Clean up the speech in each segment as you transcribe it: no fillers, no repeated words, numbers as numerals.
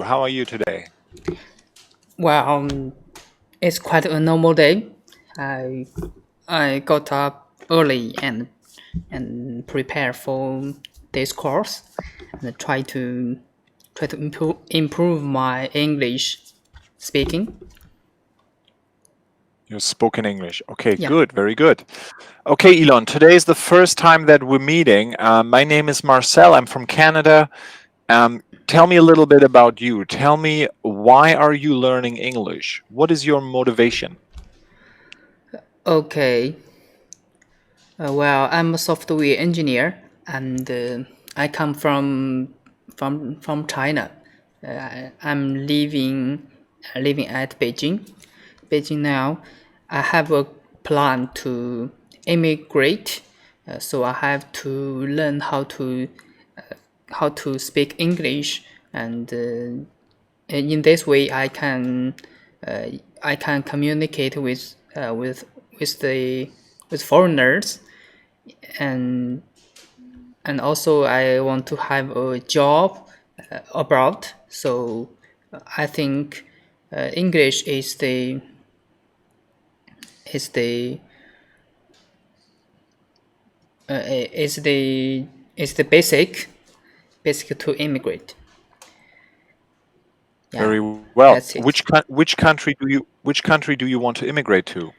How are you today? Well, it's quite a normal day. I I got up early and prepare for this course and try to improve my English speaking. Your spoken English. Okay, Yeah. good. Very good. Okay, Elon, today is the first time that we're meeting. My name is Marcel. I'm from Canada. Tell me a little bit about you. Tell me, why are you learning English? What is your motivation? Okay. Well, I'm a software engineer, and I come from China. I'm living at Beijing now. I have a plan to immigrate, so I have to learn how to speak English, and in this way uh, I can communicate with foreigners, and also I want to have a job abroad. So I think English is the is the is the basic to immigrate. Yeah, Very well. that's it. Which country do you want to immigrate to?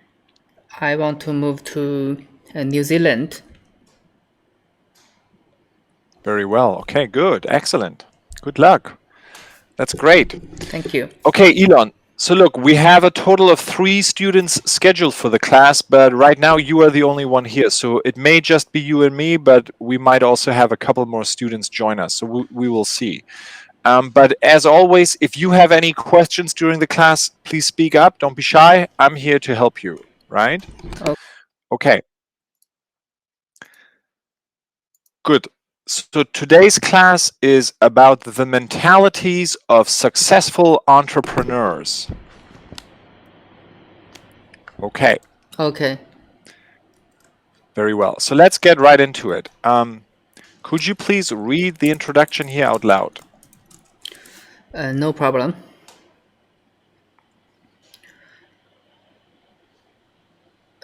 I want to move to New Zealand. Very well. Okay, good. Excellent. Good luck. That's great. Thank you. Okay, Elon. So look, we have a total of 3 students scheduled for the class, but right now you are the only one here. So it may just be you and me, but we might also have a couple more students join us. So we will see. But as always, if you have any questions during the class, please speak up. Don't be shy. I'm here to help you, right? Okay. Good. So today's class is about the mentalities of successful entrepreneurs. Okay. Okay. Very well. So let's get right into it. Could you please read the introduction here out loud? No problem.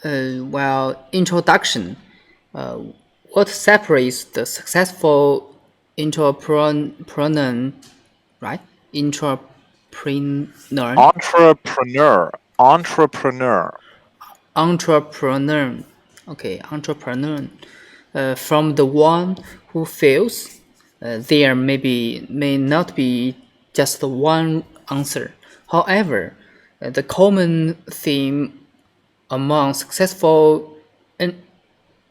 Well, introduction. Uh, what separates the successful entrepreneur, right? Entrepreneur, Entrepreneur. entrepreneur. Okay, entrepreneur. From the one who fails, there may not be just one answer. However, the common theme among successful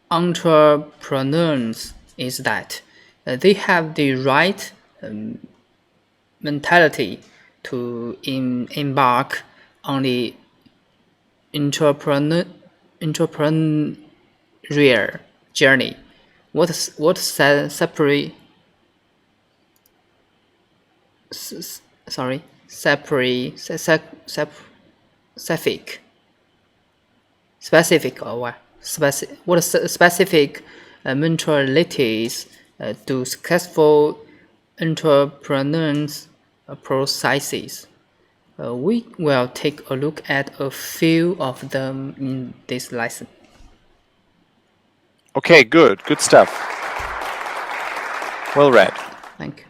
entrepreneurs is that they have the right mentality to embark on the entrepreneurial journey. What separate sorry separate specific specific or what specific mentalities do successful entrepreneurs processes. We will take a look at a few of them in this lesson. Okay, good. Good stuff. Well read. Thank you.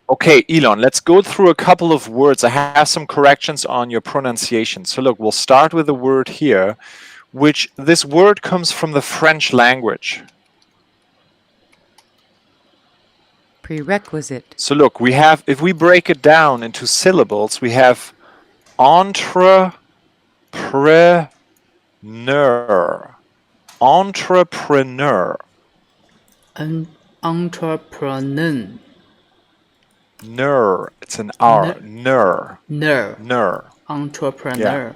Okay, Elon, let's go through a couple of words. I have some corrections on your pronunciation. So look, we'll start with a word here, which this word comes from the French language. Prerequisite. So look, we have, if we break it down into syllables, we have entrepreneur. Entrepreneur. An entrepreneur. Ner. It's an R. Ner. Ner. Entrepreneur. Yeah.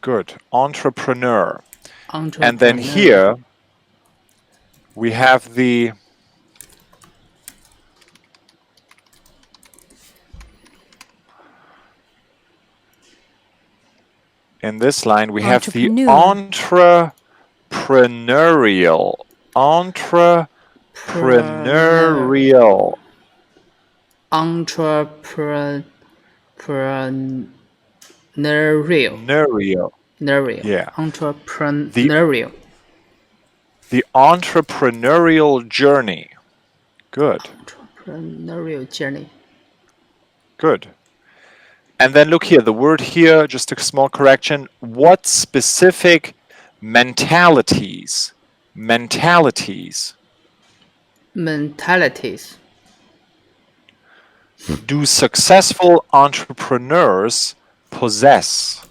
Good. Entrepreneur. Entrepreneur. And then here we have the in this line we have the entrepreneurial. Entrepreneurial. Entrepreneurial. Neurial. Yeah. The Entrepreneurial. entrepreneurial journey. Good. Entrepreneurial journey. Good. And then look here, the word here, just a small correction. What specific mentalities Mentalities. do successful entrepreneurs possess?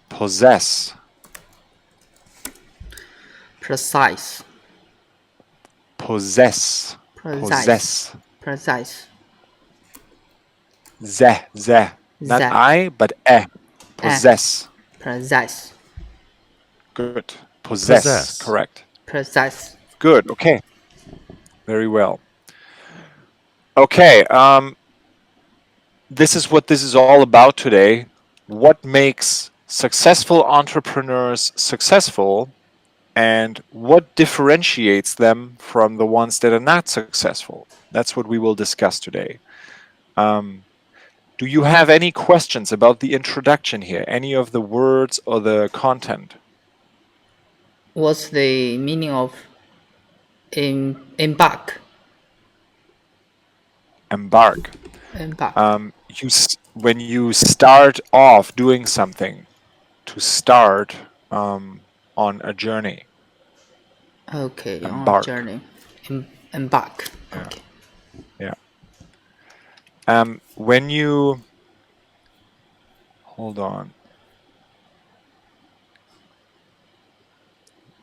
Possess. Precise. Possess. Precise. Possess. Precise. Zeh. Not That. I, but Possess. Precise. Good. Possess. Possess. Correct. Precise. Good. Okay. Very well. Okay. This is what this is all about today. What makes successful entrepreneurs successful, and what differentiates them from the ones that are not successful? That's what we will discuss today. Do you have any questions about the introduction here? Any of the words or the content? What's the meaning of embark? Embark. Embark. When you start off doing something, to start on a journey. Okay, on a Embark. journey. Embark. Yeah. Okay. Yeah. When you hold on.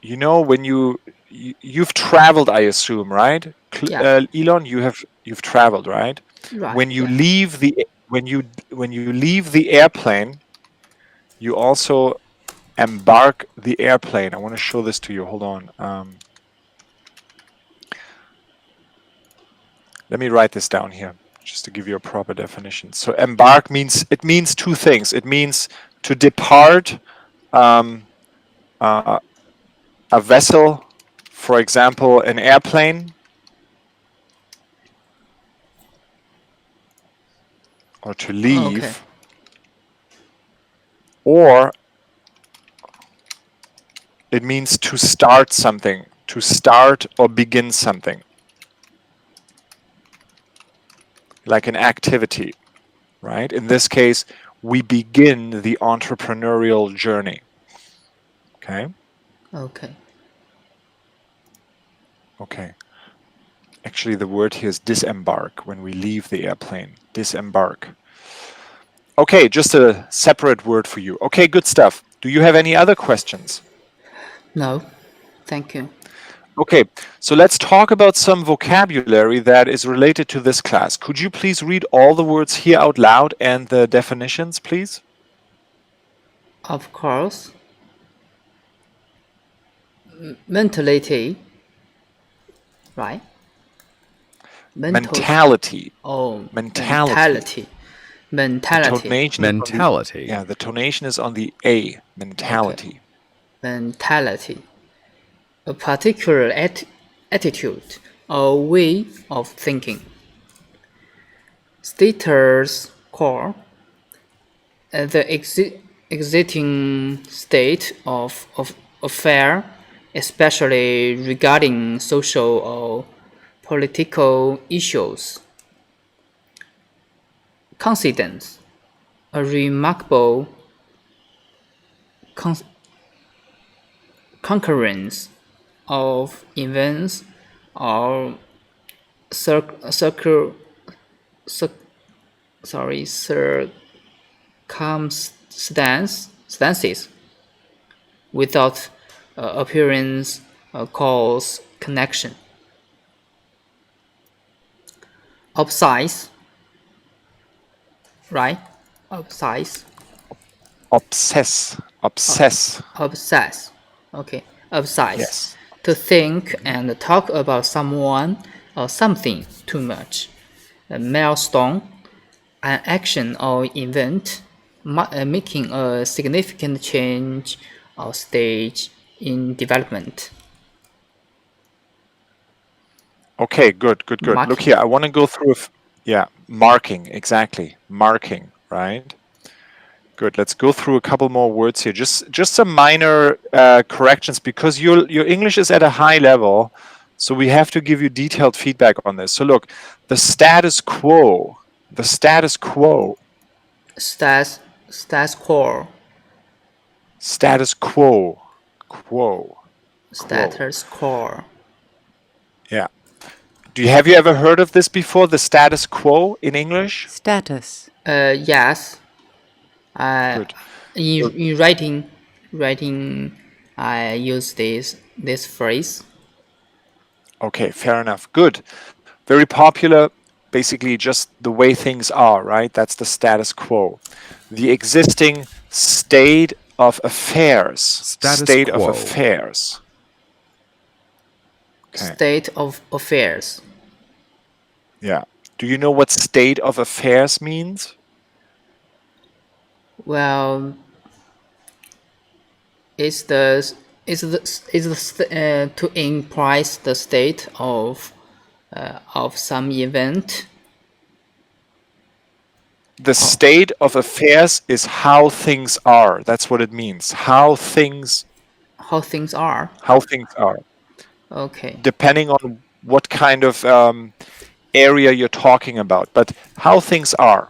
You know, when you've traveled, I assume, right? Yeah. Elon, you've traveled, right? Right. When you yeah. leave the when you leave the airplane, you also embark the airplane. I want to show this to you. Hold on. Let me write this down here just to give you a proper definition. So embark means two things. It means to depart a vessel, for example, an airplane, or to leave, Okay. or it means to start something, to start or begin something, like an activity, right? In this case, we begin the entrepreneurial journey. Okay? Okay. Okay. Actually, the word here is disembark, when we leave the airplane. Disembark. Okay, just a separate word for you. Okay, good stuff. Do you have any other questions? No, thank you. Okay, so let's talk about some vocabulary that is related to this class. Could you please read all the words here out loud and the definitions, please? Of course. Mentality. Right? Mentality. Oh, Mentality. mentality. Mentality. The tonation is on the A. Mentality. Okay. Mentality. A particular attitude or way of thinking. Status quo. The existing state of affair, especially regarding social or political issues. Coincidence. A remarkable concurrence of events or circumstances without appearance cause connection. Obsess, right? Obsess. Obsess. Obsess. Okay. Obsess. Yes. To think and talk about someone or something too much. A milestone, an action or event making a significant change or stage in development. Okay, good. Look here, I want to go through Yeah, marking, exactly. Marking, right? Good. Let's go through a couple more words here. Just some minor corrections because your English is at a high level, so we have to give you detailed feedback on this. So look, the status quo, the status quo, Status quo. status quo, quo, quo. Status quo. Yeah. Have you ever heard of this before? The status quo in English? Status. Yes. Good. In writing, I use this phrase. Okay, fair enough. Good. Very popular. Basically, just the way things are, right? That's the status quo. The existing state of affairs. Status State of quo. affairs. Okay. State of affairs. Yeah. Do you know what state of affairs means? Well, is the to imply the state of some event. The state of affairs is how things are. That's what it means. How things are. Okay. Depending on what kind of area you're talking about, but how things are.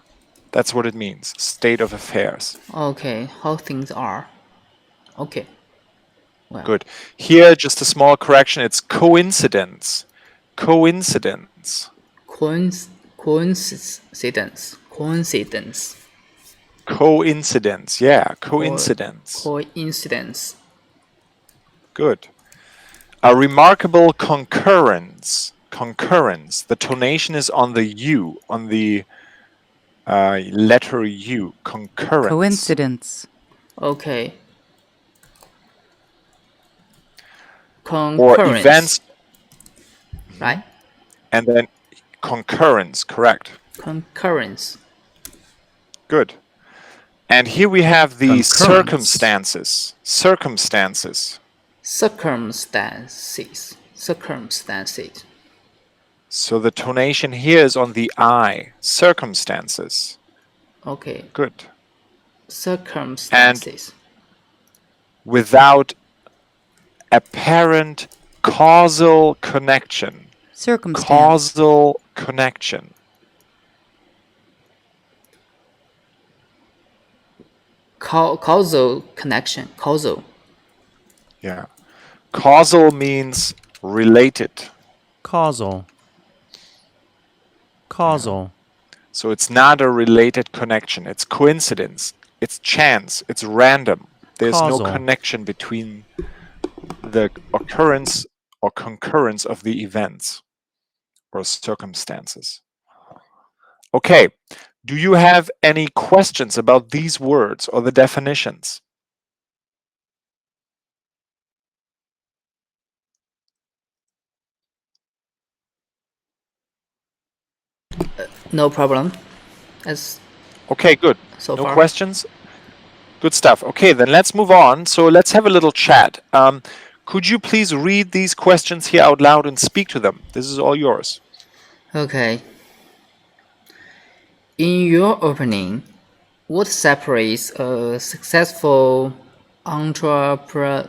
That's what it means. State of affairs. Okay, how things are. Okay. Well. Good. Here, just a small correction. It's coincidence. Coincidence. Coincidence. Coincidence. Yeah, coincidence. Coincidence. Good. A remarkable concurrence. Concurrence. The tonation is on the U, on the letter U. Concurrence. Coincidence. Okay. Or events. Right? And then concurrence, correct. Concurrence. Good. And here we have the Concurrence. circumstances. Circumstances. Circumstances. So the tonation here is on the I. Circumstances. Okay. Good. Circumstances. And without apparent causal connection. Circumstance. Causal connection. Causal connection. Causal. Yeah. Causal means related. Causal. Causal. So it's not a related connection. It's coincidence. It's chance. It's random. There's Causal. no connection between the occurrence or concurrence of the events or circumstances. Okay. Do you have any questions about these words or the definitions? No problem. As Okay, good. so No far. questions? Good stuff. Okay, then let's move on. So let's have a little chat. Could you please read these questions here out loud and speak to them? This is all yours. Okay. In your opinion, what separates a successful entrepreneur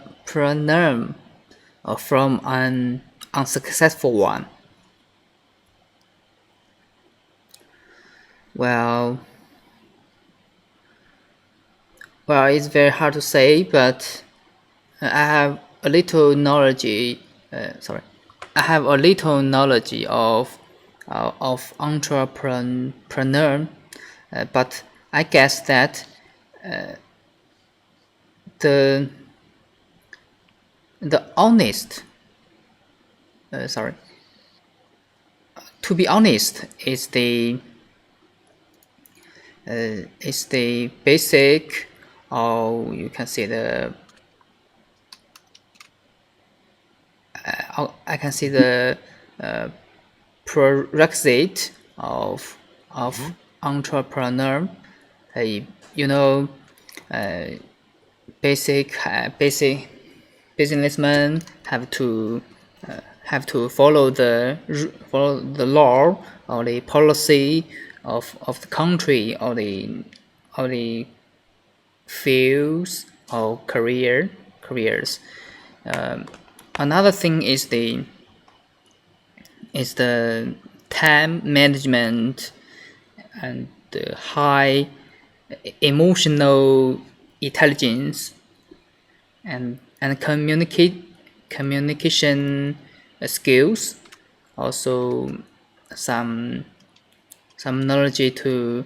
from an unsuccessful one? Well, it's very hard to say, but I have a little knowledge. I have a little knowledge of entrepreneur, but I guess that the honest. To be honest, is the basic, or you can say the I can see the prerequisite of entrepreneur. You know, basic businessmen have to have to follow the law or the policy of the country or the fields or careers. Another thing is the time management and the high emotional intelligence and communication skills. Also, some knowledge to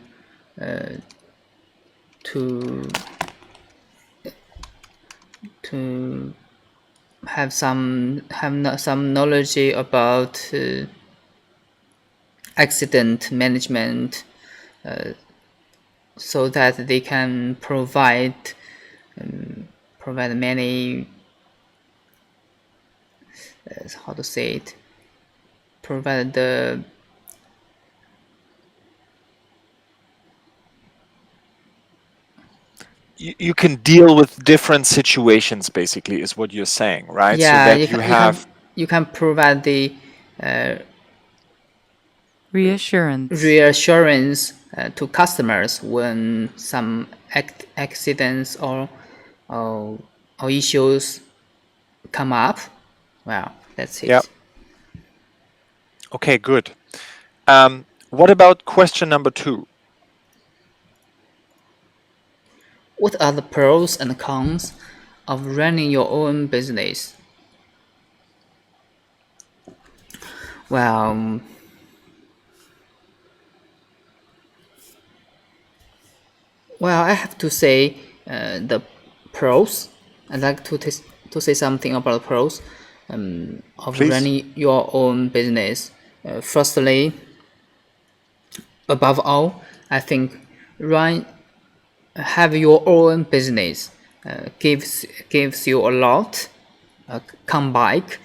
have some knowledge about accident management, so that they can provide many how to say it, provide the You can deal with different situations, basically, is what you're saying, right? So yeah, that you can provide the Reassurance. reassurance to customers when some accidents or issues come up. Well, that's it. Yeah. Okay, good. What about question number 2? What are the pros and cons of running your own business? Well, I have to say the pros. I'd like to say something about the pros of Please. running your own business. Firstly, above all, I think have your own business gives you a lot come back,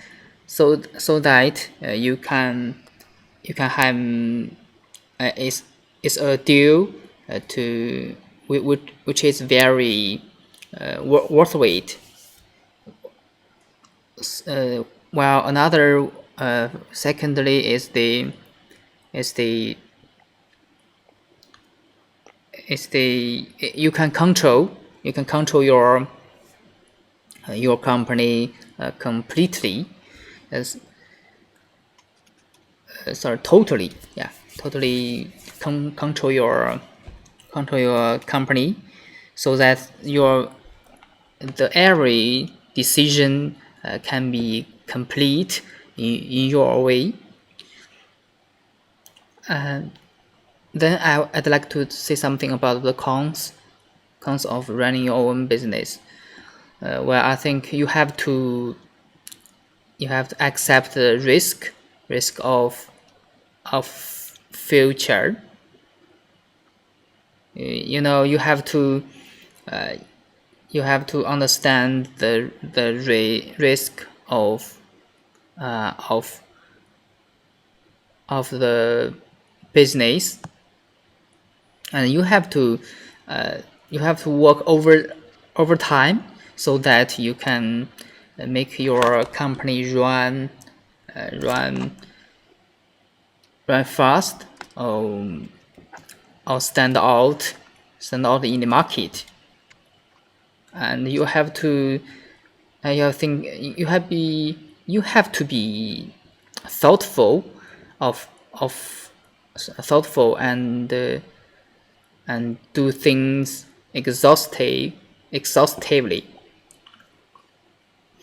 so that you can have it's a deal to which is very worth it. While another secondly is the you can control your company completely, as totally control your company, so that every decision can be complete in your way. Then I'd like to say something about the cons of running your own business. Well, I think you have to accept the risk of future. You know, you have to understand the risk of the business, and you have to work over time, so that you can make your company run fast, or stand out in the market. And you have to you have to be thoughtful and do things exhaustively.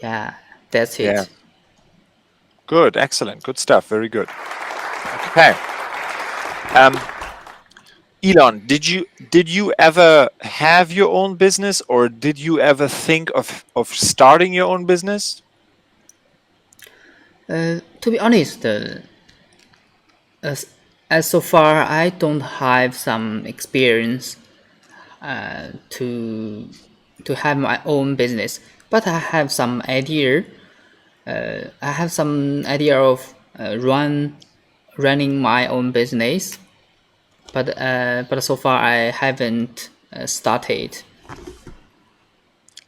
Yeah, that's it. Yeah. Good, excellent, good stuff, very good. Okay. Elon, did you ever have your own business, or did you ever think of starting your own business? To be honest, as so far, I don't have some experience to have my own business, but I have some idea. I have some idea of running my own business, but so far I haven't started.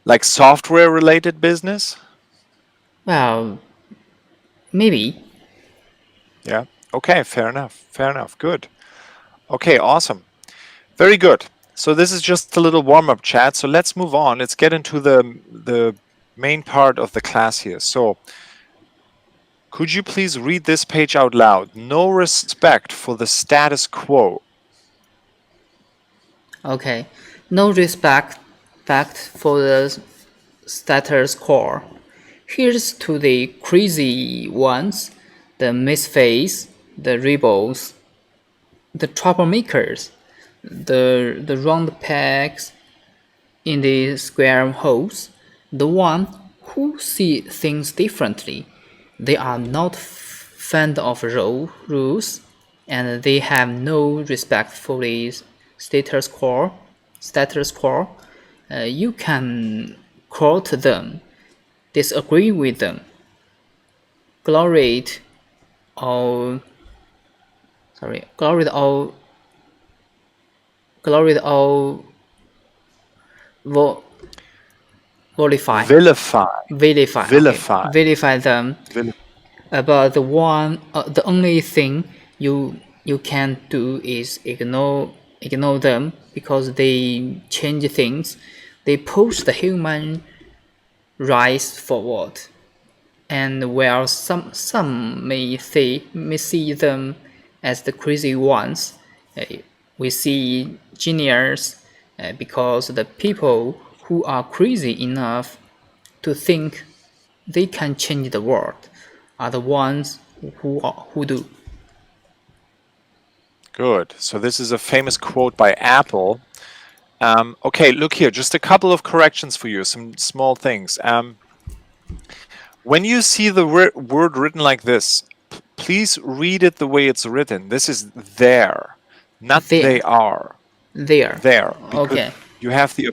Like software related business? Well, Maybe. Yeah. Okay, fair enough. Fair enough. Good. Okay, awesome. Very good. So this is just a little warm-up chat. So let's move on. Let's get into the main part of the class here. So could you please read this page out loud? No respect for the status quo. Okay. No respect for the status quo. Here's to the crazy ones, the misfits, the rebels, the troublemakers, the round pegs in the square holes, the one who see things differently. They are not fond of rules, and they have no respect for the status quo. Status quo. You can quote them, disagree with them, glory or glory or vo- vilify Vilify. Vilify. vilify them. But the only thing you can do is ignore them because they change things. They push the human rights forward. And while some may see them as the crazy ones, uh, we see genius because the people who are crazy enough to think they can change the world are the ones who do. Good. So this is a famous quote by Apple. Okay, look here. Just a couple of corrections for you. Some small things. When you see the word written like this, please read it the way it's written. This is there, not they There, are. there. There, because Okay, you have the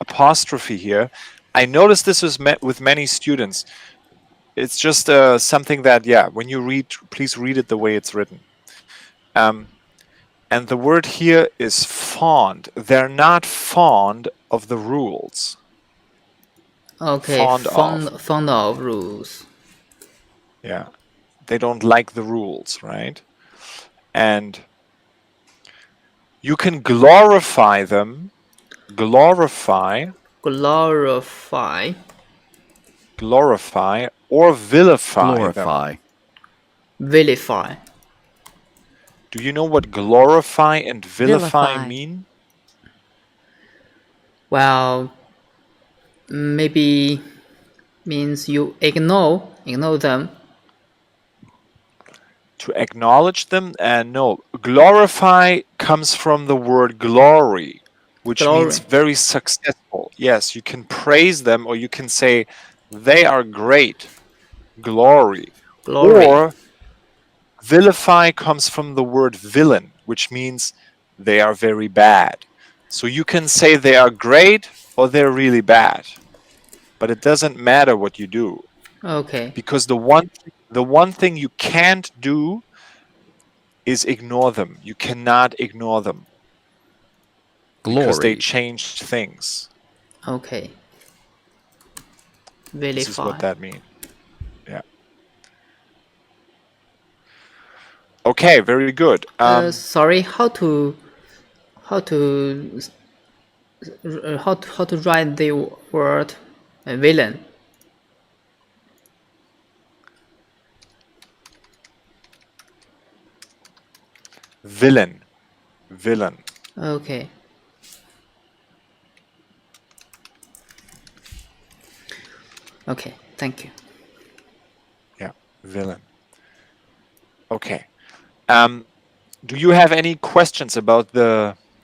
apostrophe here. I noticed this was met with many students. It's just something that, yeah, when you read, please read it the way it's written. And the word here is fond. They're not fond of the rules. okay. Fond of. Fond of rules. Yeah. They don't like the rules, right? And you can glorify them. Glorify, Glorify, or vilify them. Glorify. vilify. Do you know what glorify and vilify Vilify. mean? Well, maybe means you ignore them. To acknowledge them? And no, glorify comes from the word glory, which means Glory, very successful. Yes, you can praise them or you can say they are great. Glory. glory. Or vilify comes from the word villain, which means they are very bad. So you can say they are great or they're really bad. But it doesn't matter what you do, Okay, because the one thing you can't do is ignore them. You cannot ignore them because they Glory. changed things. okay. This is what Vilify. that means. Yeah. Okay, very good. Sorry, how to how to write the word villain? Villain. Villain. Okay. Okay, thank you. Yeah, villain. Okay. Do you have any questions about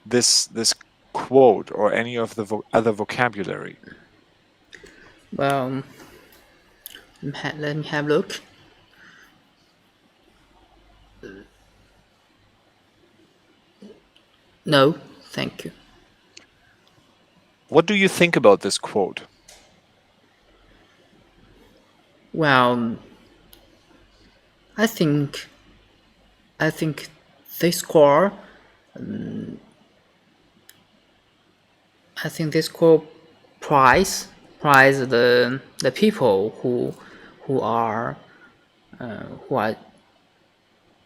this quote or any of the other vocabulary? Well, let me have a look. No, thank you. What do you think about this quote? Well, I think I think they score. I think they score prize the people who are who are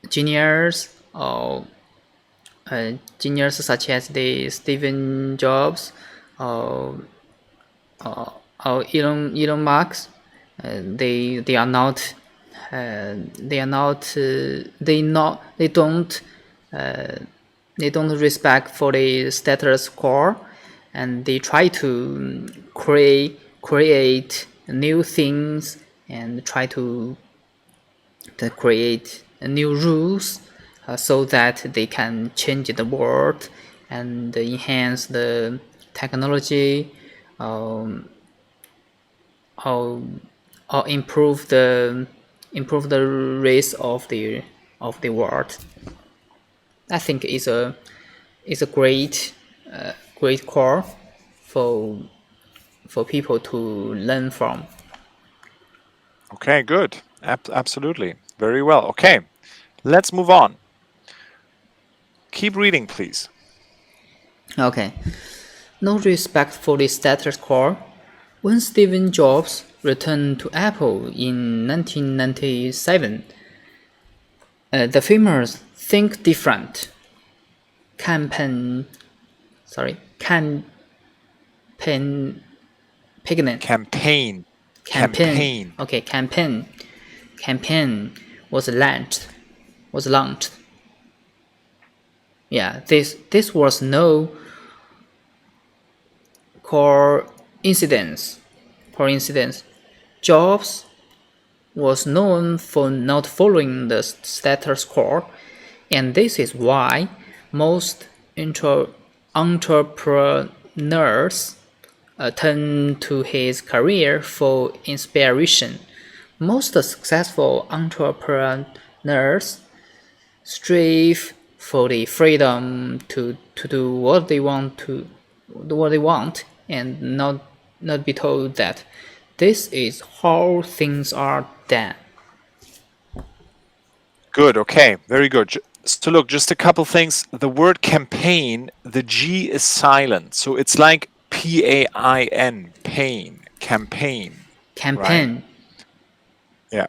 genius or genius such as the Stephen Jobs or Elon Musk. They are not they don't respect for the status quo, and they try to create new things and try to create new rules so that they can change the world and enhance the technology, or improve the race of the world. I think it's a great core for people to learn from. Okay, good. Absolutely. Very well. Okay, let's move on. Keep reading, please. Okay. No respect for the status quo. When Steve Jobs returned to Apple in 1997, the famous Think Different campaign was launched. Yeah, this was no coincidence. Jobs was known for not following the status quo, and this is why most entrepreneurs turn to his career for inspiration. Most successful entrepreneurs strive for the freedom to do what they want and not be told that this is how things are done. Good. Okay. Very good. So look, just a couple things. The word campaign, the G is silent. So it's like P-A-I-N, pain, campaign. Campaign. Right? Yeah.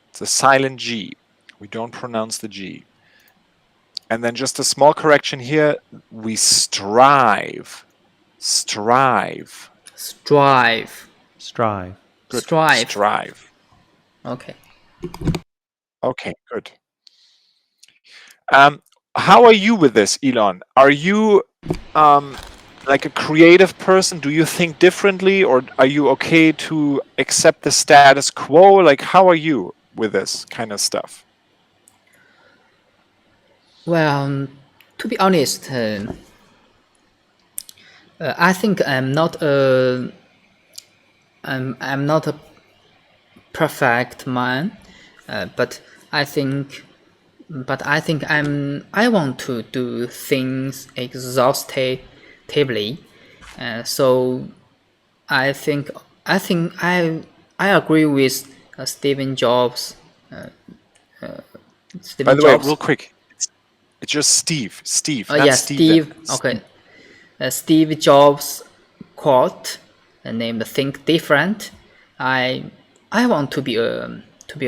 It's a silent G. We don't pronounce the G. And then just a small correction here. We strive. Strive. Good. Strive. Okay. Okay, good. How are you with this, Elon? Are you like a creative person? Do you think differently, or are you okay to accept the status quo? Like, how are you with this kind of stuff? Well, to be honest, I think I'm not a perfect man, but I think I want to do things exhaustively. So I think I agree with Stephen Jobs. By the way, real quick, it's just Steve. Not yeah, Steven. Okay. Steve Jobs quote named "Think Different." I want to be a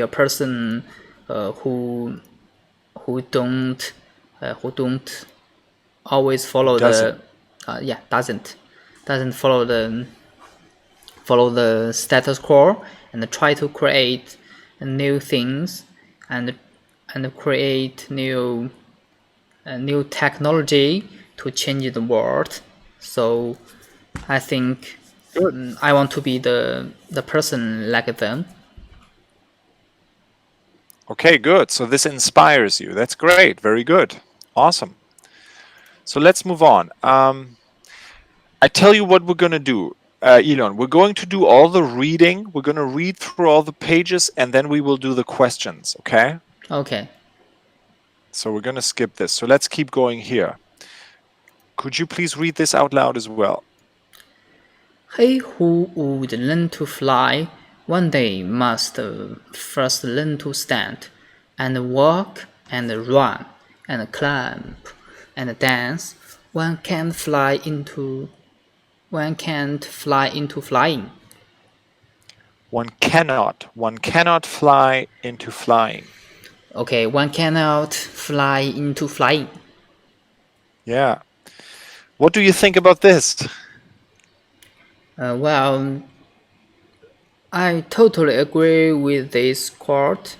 person who don't always follow Doesn't. doesn't follow the status quo and try to create new things and create new technology to change the world. So I think I want to be the person like them. Okay, good. So this inspires you. That's great. Very good. Awesome. So let's move on. I tell you what we're going to do, Elon. We're going to do all the reading. We're going to read through all the pages, and then we will do the questions, okay? Okay. So we're going to skip this. So let's keep going here. Could you please read this out loud as well? He who would learn to fly one day must first learn to stand, and walk, and run, and climb, and dance. One can't fly into flying. One cannot fly into flying. Okay, one cannot fly into flying. Yeah. What do you think about this? Well, I totally agree with this quote.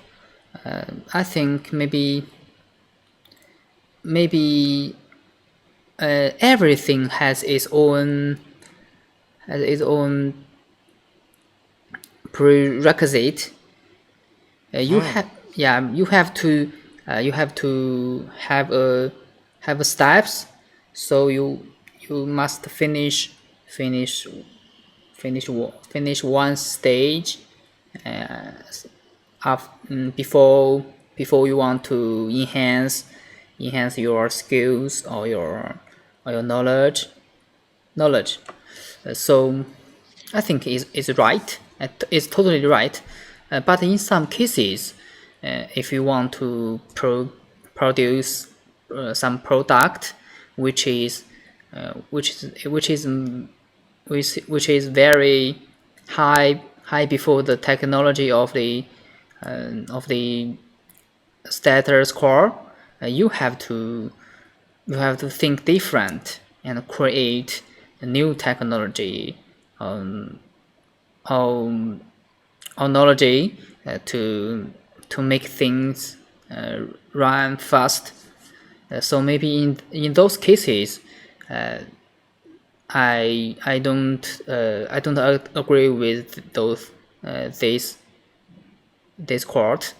I think maybe everything has its own prerequisite. You have you have to have a steps. So you must finish one stage before you want to enhance your skills or your knowledge. So I think is right. It's totally right. But in some cases, if you want to produce some product which is which is very high before the technology of the status quo, you have to think different and create a new technology or knowledge to make things run fast. So maybe in those cases, I don't agree with those this quote.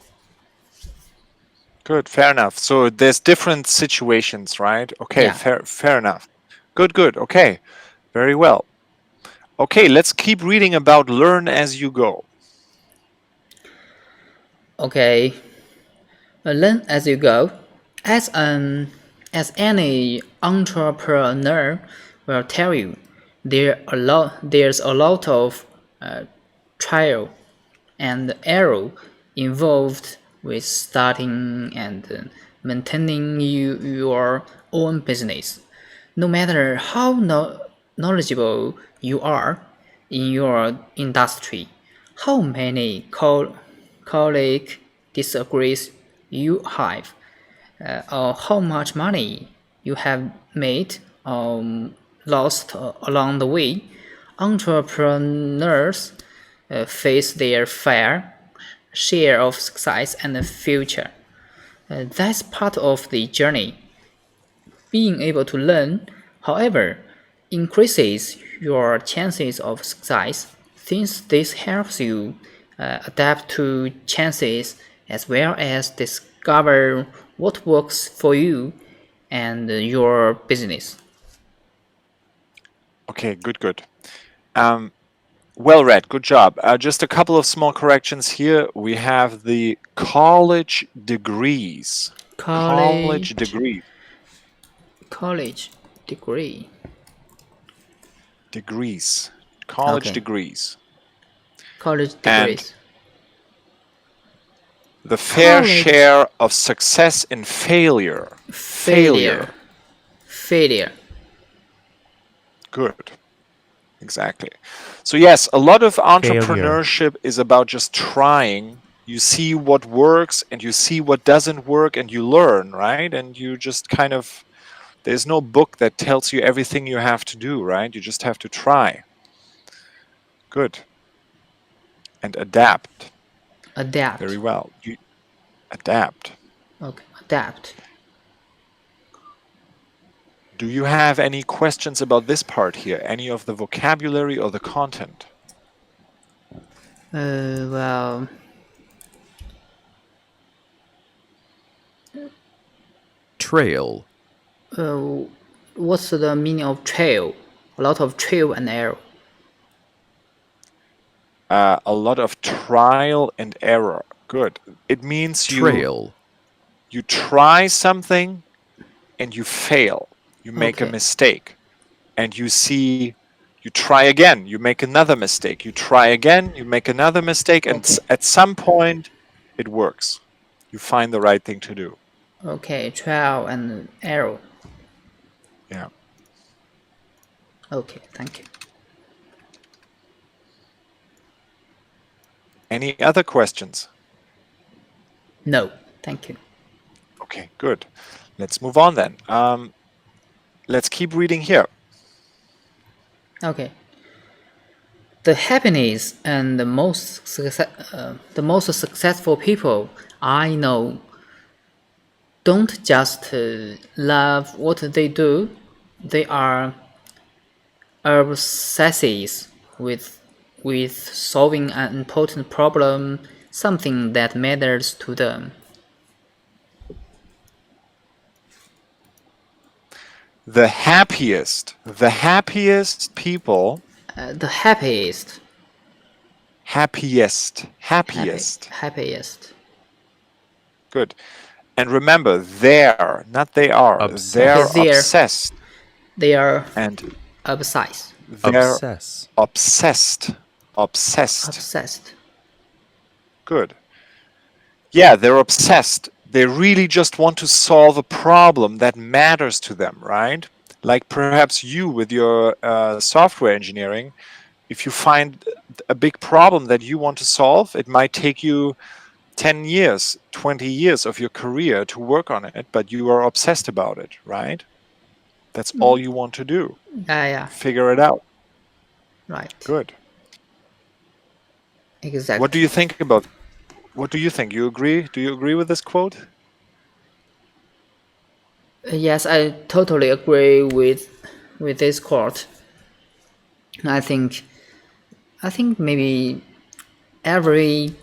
Good, fair enough. So there's different situations, right? Okay, Yeah. fair enough. Good. Okay, very well. Okay, let's keep reading about learn as you go. Okay. Learn as you go. As an as any entrepreneur will tell you, there's a lot of trial and error involved with starting and maintaining your own business. No matter how knowledgeable you are in your industry, how many colleagues disagrees you have, or how much money you have made or lost along the way, entrepreneurs face their fair share of success and future. That's part of the journey. Being able to learn, however, increases your chances of success, since this helps you adapt to chances as well as discover what works for you and your business. Okay, good. Well read, good job. Just a couple of small corrections here. We have the college degrees. College College, degrees. college degree. Degrees. College Okay, degrees. college And degrees. the fair College share of success and failure. failure. Failure. Good. Exactly. So yes, a lot of Failure. entrepreneurship is about just trying. You see what works and you see what doesn't work and you learn, right? And you just kind of, there's no book that tells you everything you have to do, right? You just have to try. Good. And adapt. Adapt. Very well. You adapt. Okay, adapt. Do you have any questions about this part here? Any of the vocabulary or the content? Well, Trail. what's the meaning of trail? A lot of trail and error. A lot of trial and error. Good. It means Trail. you try something and you fail. You make a Okay. mistake. And you try again, you make another mistake. You try again, you make another mistake, and Okay. at some point it works. You find the right thing to do. Okay, trial and error. Yeah. Okay, thank you. Any other questions? No, thank you. Okay, good. Let's move on then. Let's keep reading here. Okay. The happiness and the most successful people I know don't just love what they do; they are obsessed with solving an important problem, something that matters to them. The happiest people, The happiest. happiest. Good. And remember, they're, not they are, Obsessed. they're Okay, they're- obsessed. They are And obsessed. they're Obsess. obsessed. Obsessed. Good. Yeah, they're obsessed. They really just want to solve a problem that matters to them, right? Like perhaps you with your software engineering, if you find a big problem that you want to solve, it might take you 10 years, 20 years of your career to work on it, but you are obsessed about it, right? That's all you want to do. Yeah, Figure it out. right. Good. Exactly. What do you think about? What do you think? You agree? Do you agree with this quote? Yes, I totally agree with this quote. I think maybe every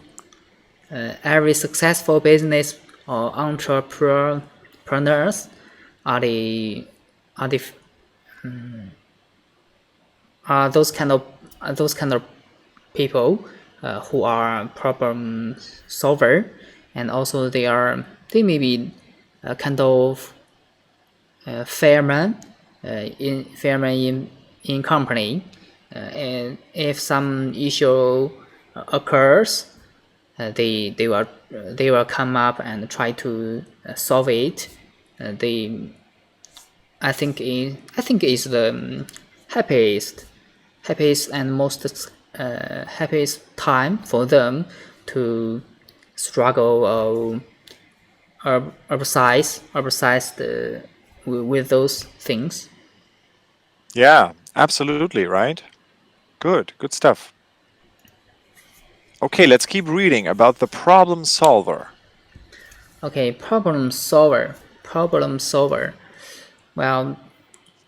successful business or entrepreneurs are the are the are those kind of people who are problem solver, and also they may be a kind of fairman in company, and if some issue occurs, they will come up and try to solve it. I think is the happiest and most happiest time for them to struggle or obsessed with those things. Yeah, absolutely, right? Good stuff. Okay, let's keep reading about the problem solver. Okay, problem solver. Well,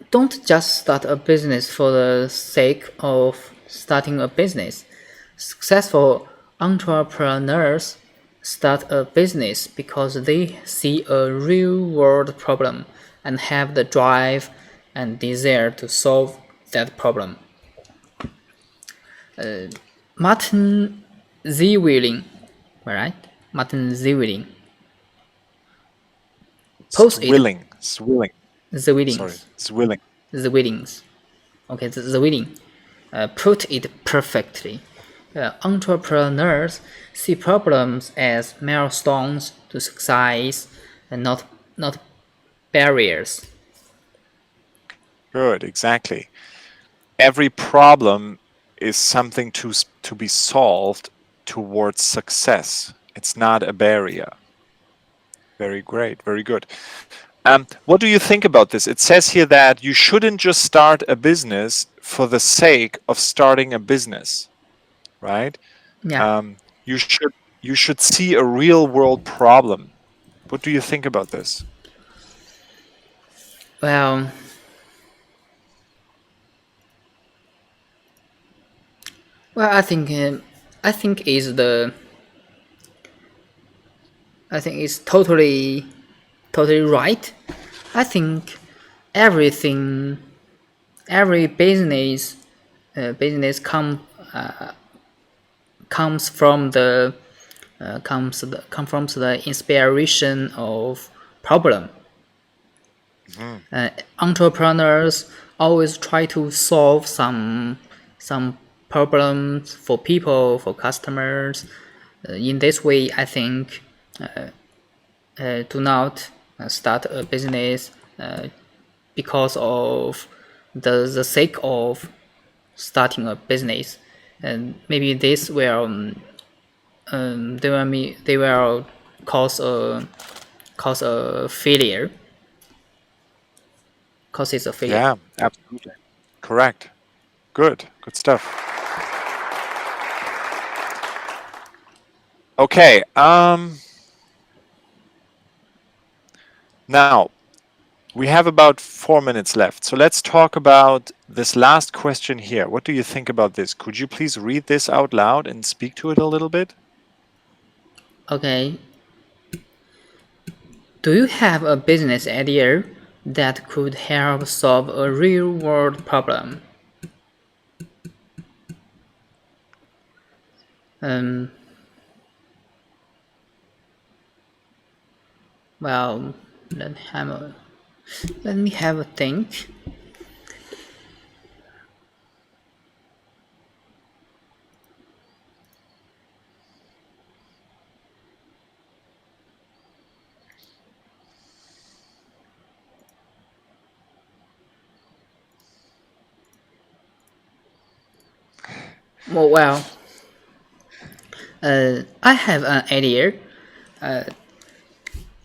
don't just start a business for the sake of starting a business. Successful entrepreneurs start a business because they see a real world problem and have the drive and desire to solve that problem. Martin Zwilling, right? Martin Zwilling. Swilling. Zwillings. Swilling. Zwillings. Okay, the Zwilling put it perfectly. Entrepreneurs see problems as milestones to success and not barriers. Good, exactly. Every problem is something to be solved towards success. It's not a barrier. Very great, very good. What do you think about this? It says here that you shouldn't just start a business for the sake of starting a business, right? Yeah. You should see a real world problem. What do you think about this? Well, I think is totally right. I think everything, every business comes from the inspiration of problem. Entrepreneurs always try to solve some problems for people, for customers. In this way, I think do not start a business because of the sake of starting a business, and maybe this will they will cause a failure. Causes a failure. Yeah, absolutely. Correct. Good stuff. Okay. Now we have about 4 minutes left. So let's talk about this last question here. What do you think about this? Could you please read this out loud and speak to it a little bit? Okay. Do you have a business idea that could help solve a real world problem? Well, let me have a think. Well, I have an idea.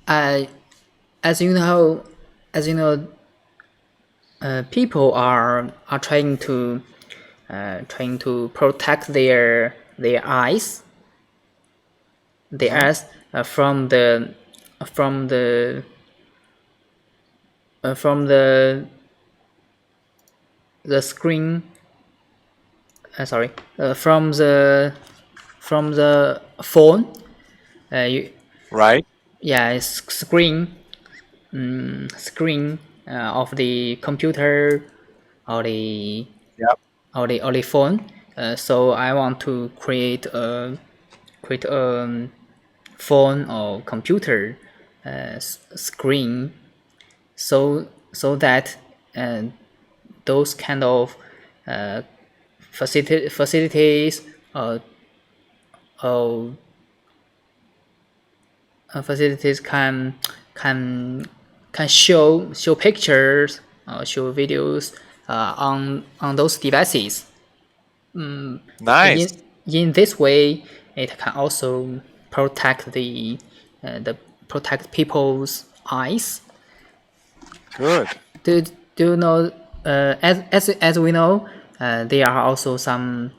As you know, people are trying to protect their eyes, from the screen. Sorry, from the phone. Right. Yeah, it's screen of the computer or the Yep. or the phone. So I want to create a phone or computer screen, so that those kind of facilities facilities can show pictures, show videos on those devices. Nice. In this way, it can also protect the protect people's eyes. Good. Do you know? As we know, there are also some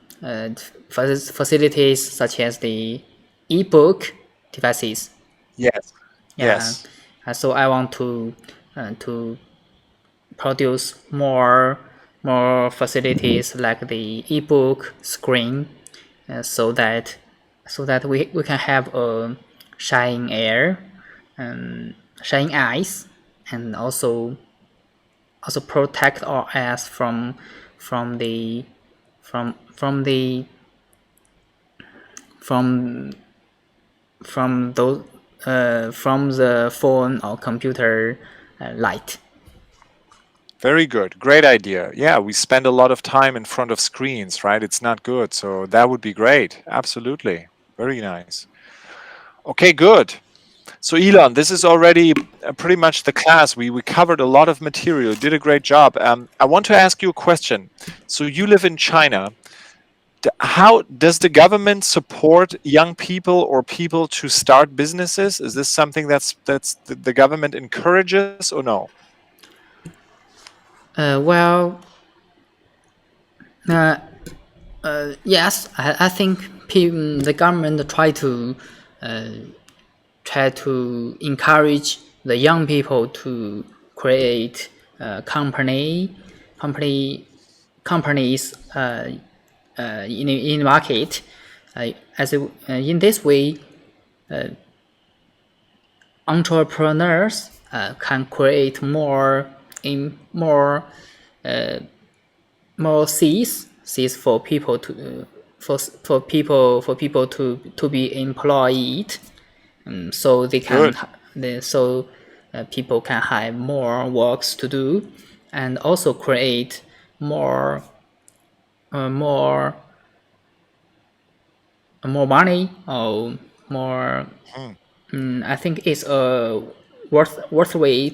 facilities such as the e-book devices. Yes. Yeah. Yes. So I want to produce more facilities like the e-book screen, so that we can have a shining air and shining eyes, and also protect our eyes from the from the from those from the phone or computer light. Very good. Great idea. Yeah, we spend a lot of time in front of screens, right? It's not good. So that would be great. Absolutely. Very nice. Okay, good. So Elon, this is already pretty much the class. We covered a lot of material. Did a great job. I want to ask you a question. So you live in China. How does the government support young people or people to start businesses? Is this something that's the government encourages or no? Well, yes, I think the government try to encourage the young people to create companies in the market. In this way, entrepreneurs can create more seeds for people to be employed, so they can people can have more works to do, and also create more money, or more. I think it's a worthwhile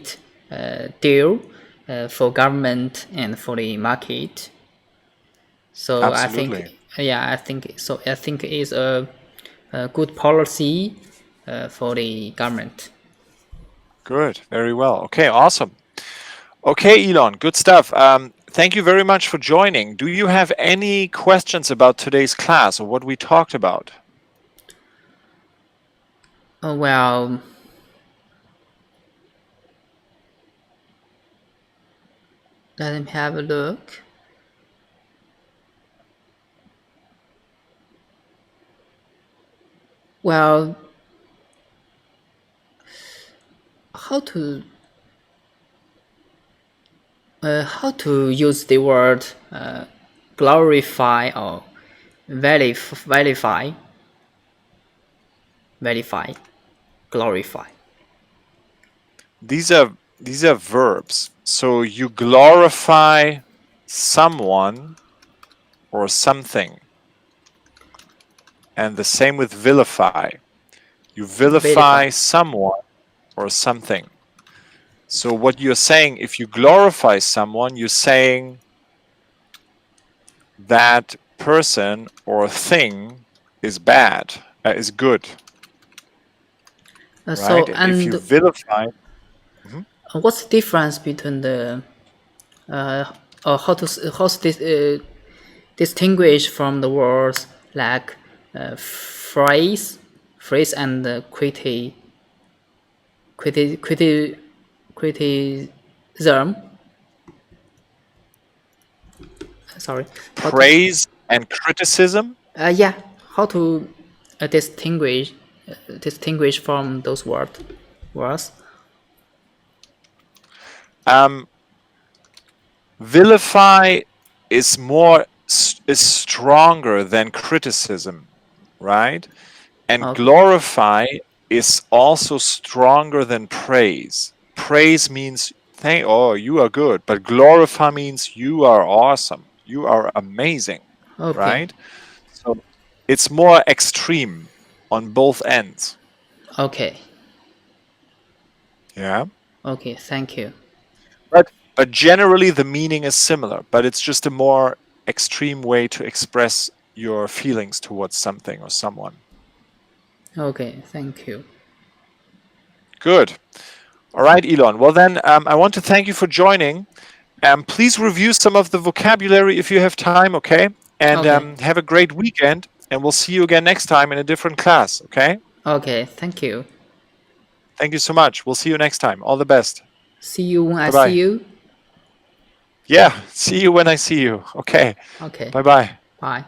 deal for government and for the market. So Absolutely. I think it's a good policy for the government. Good. Very well. Okay, awesome. Okay, Elon, good stuff. Thank you very much for joining. Do you have any questions about today's class or what we talked about? Well, let me have a look. Well, how to use the word glorify or verify, glorify. These are verbs. So you glorify someone or something. And the same with vilify. You vilify someone or something. So what you're saying, if you glorify someone, you're saying that person or thing is bad, is good. Right? So, and if you vilify, what's the difference between the how to distinguish from the words like phrase and criticism? Sorry. praise and criticism? Yeah. How to distinguish from those words? Vilify is stronger than criticism, right? And glorify is also stronger than praise. Praise means you are good, but glorify means you are awesome. You are amazing, right? So it's more extreme on both ends. Okay. Yeah. Okay, thank you. But generally the meaning is similar, but it's just a more extreme way to express your feelings towards something or someone. Okay, thank you. Good. All right, Elon. Well then, I want to thank you for joining. Please review some of the vocabulary if you have time, okay? And have a great weekend, and we'll see you again next time in a different class, okay? Okay, thank you. Thank you so much. We'll see you next time. All the best. See you when I Bye-bye. see you. Yeah, see you when I see you. Okay. Okay. Bye-bye. Bye.